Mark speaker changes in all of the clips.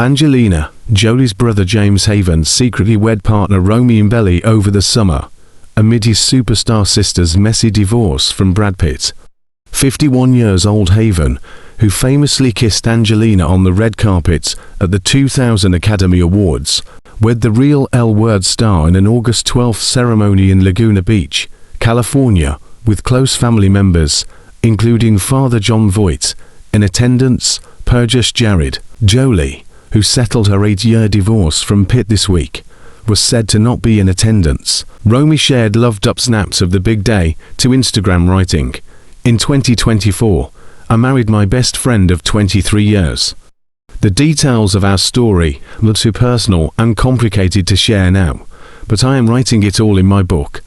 Speaker 1: Angelina Jolie's brother Jolie-Haven secretly wed partner Romi Imbelli over the summer, amid his superstar sister's messy divorce from Brad Pitt. 51 years old Haven, who famously kissed Angelina on the red carpet at the 2000 Academy Awards, wed the real L-Word star in an August 12th ceremony in Laguna Beach, California, with close family members, including Father John Voight, in attendance, per just Jared. Jolie, who settled her 8-year divorce from Pitt this week, was said to not be in attendance. Romi shared loved-up snaps of the big day to Instagram, writing, "In 2024, I married my best friend of 23 years. The details of our story are too personal and complicated to share now, but I am writing it all in my book.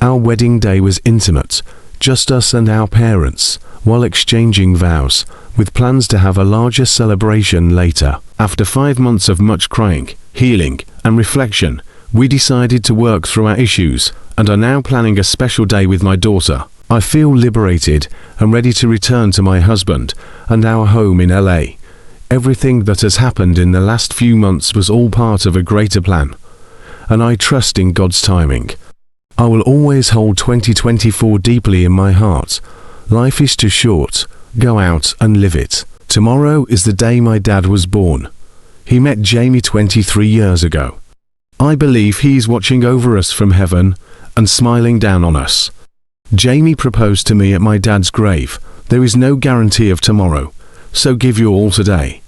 Speaker 1: Our wedding day was intimate, just us and our parents, while exchanging vows, with plans to have a larger celebration later. After 5 months of much crying, healing, and reflection, we decided to work through our issues and are now planning a special day with my daughter. I feel liberated and ready to return to my husband and our home in LA. Everything that has happened in the last few months was all part of a greater plan, and I trust in God's timing. I will always hold 2024 deeply in my heart. Life is too short. Go out and live it. Tomorrow is the day my dad was born. He met Jamie 23 years ago. I believe he's watching over us from heaven and smiling down on us. Jamie proposed to me at my dad's grave. There is no guarantee of tomorrow, so give your all today."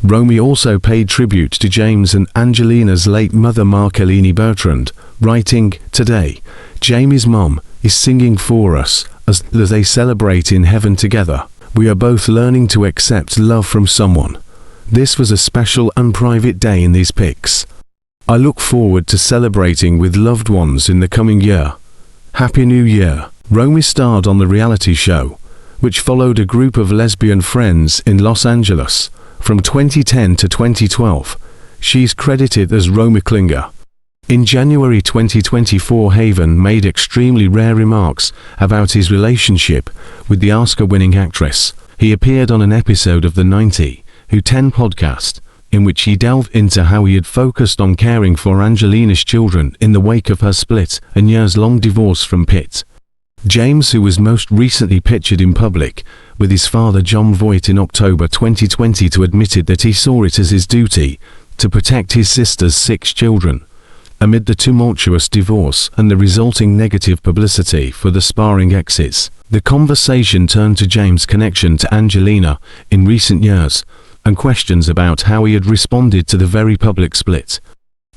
Speaker 1: Romi also paid tribute to James and Angelina's late mother Marciene Bertrand, writing, "Today, Jamie's mom is singing for us as they celebrate in heaven together. We are both learning to accept love from someone. This was a special and private day in these pics. I look forward to celebrating with loved ones in the coming year. Happy New Year." Romi starred on the reality show, which followed a group of lesbian friends in Los Angeles from 2010 to 2012. She's credited as Romi Klinger. In January 2024, Haven made extremely rare remarks about his relationship with the Oscar-winning actress. He appeared on an episode of the 90 Who 10 podcast, in which he delved into how he had focused on caring for Angelina's children in the wake of her split and years-long divorce from Pitt. James, who was most recently pictured in public with his father John Voight in October 2020, admitted that he saw it as his duty to protect his sister's 6 children. Amid the tumultuous divorce and the resulting negative publicity for the sparring exes, the conversation turned to James' connection to Angelina in recent years and questions about how he had responded to the very public split.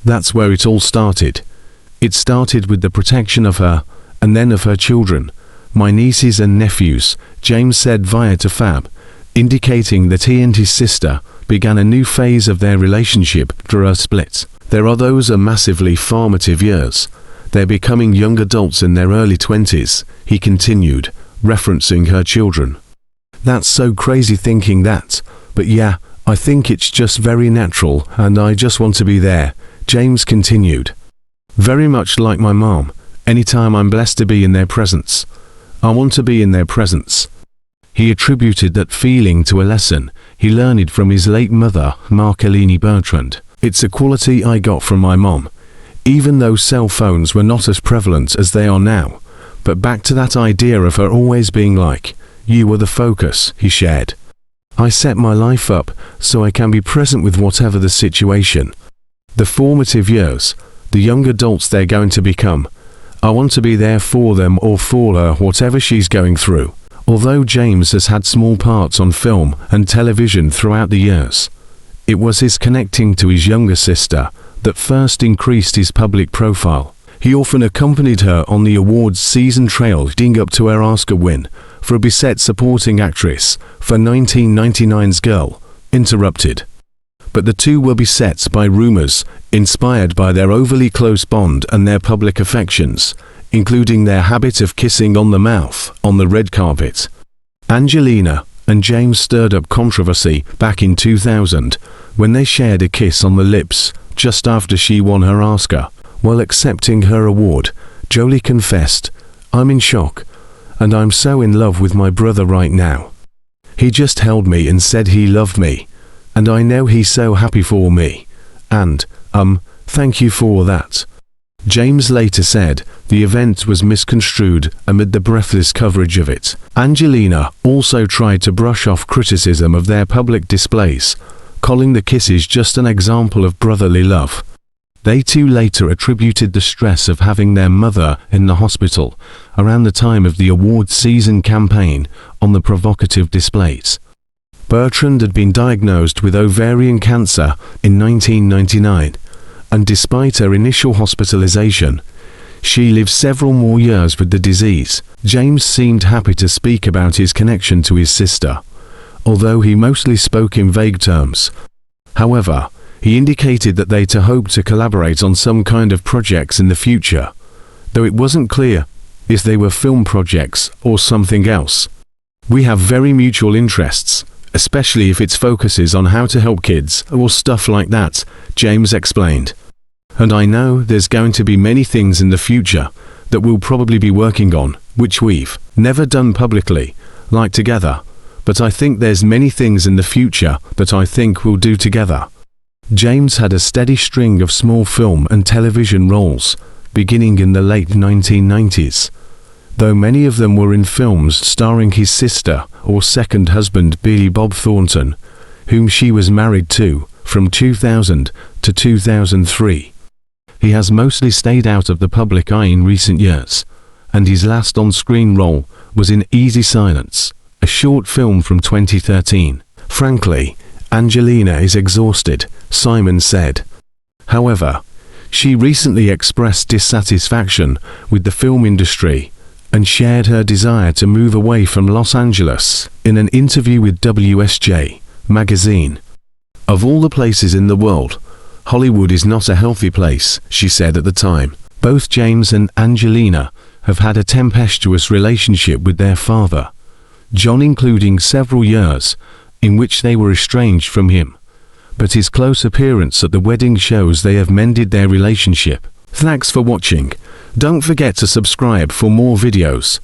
Speaker 1: "That's where it all started. It started with the protection of her and then of her children, my nieces and nephews," James said via to Fab, indicating that he and his sister began a new phase of their relationship after her split. "There are those massively formative years. They're becoming young adults in their early 20s, he continued, referencing her children. "That's so crazy thinking that, but yeah, I think it's just very natural and I just want to be there," James continued. "Very much like my mom. Anytime I'm blessed to be in their presence, I want to be in their presence." He attributed that feeling to a lesson he learned from his late mother, Marciene Bertrand. "It's a quality I got from my mom, even though cell phones were not as prevalent as they are now. But back to that idea of her always being like, 'You were the focus,'" he shared. "I set my life up so I can be present with whatever the situation. The formative years, the young adults they're going to become, I want to be there for them or for her, whatever she's going through." Although James has had small parts on film and television throughout the years, it was his connecting to his younger sister that first increased his public profile. He often accompanied her on the awards season trail leading up to her Oscar win for a Best Supporting Actress for 1999's Girl, Interrupted. But the two were beset by rumors inspired by their overly close bond and their public affections, including their habit of kissing on the mouth on the red carpet. Angelina and James stirred up controversy back in 2000 when they shared a kiss on the lips just after she won her Oscar. While accepting her award, Jolie confessed, "I'm in shock, and I'm so in love with my brother right now. He just held me and said he loved me, and I know he's so happy for me. And, thank you for that." James later said the event was misconstrued amid the breathless coverage of it. Angelina also tried to brush off criticism of their public displays, calling the kisses just an example of brotherly love. They too later attributed the stress of having their mother in the hospital around the time of the awards season campaign on the provocative displays. Bertrand had been diagnosed with ovarian cancer in 1999, and despite her initial hospitalization, she lived several more years with the disease. James seemed happy to speak about his connection to his sister, although he mostly spoke in vague terms. However, he indicated that they hoped to collaborate on some kind of projects in the future, though it wasn't clear if they were film projects or something else. "We have very mutual interests, especially if its focus is on how to help kids or stuff like that," James explained. "And I know there's going to be many things in the future that we'll probably be working on, which we've never done publicly, like together, but I think there's many things in the future that I think we'll do together." James had a steady string of small film and television roles, beginning in the late 1990s, though many of them were in films starring his sister or second husband Billy Bob Thornton, whom she was married to from 2000 to 2003. He has mostly stayed out of the public eye in recent years, and his last on-screen role was in Easy Silence, a short film from 2013. "Frankly, Angelina is exhausted," Simon said. However, she recently expressed dissatisfaction with the film industry and shared her desire to move away from Los Angeles in an interview with WSJ magazine. "Of all the places in the world, Hollywood is not a healthy place," she said at the time. Both James and Angelina have had a tempestuous relationship with their father, John, including several years in which they were estranged from him, but his close appearance at the wedding shows they have mended their relationship. Thanks for watching. Don't forget to subscribe for more videos.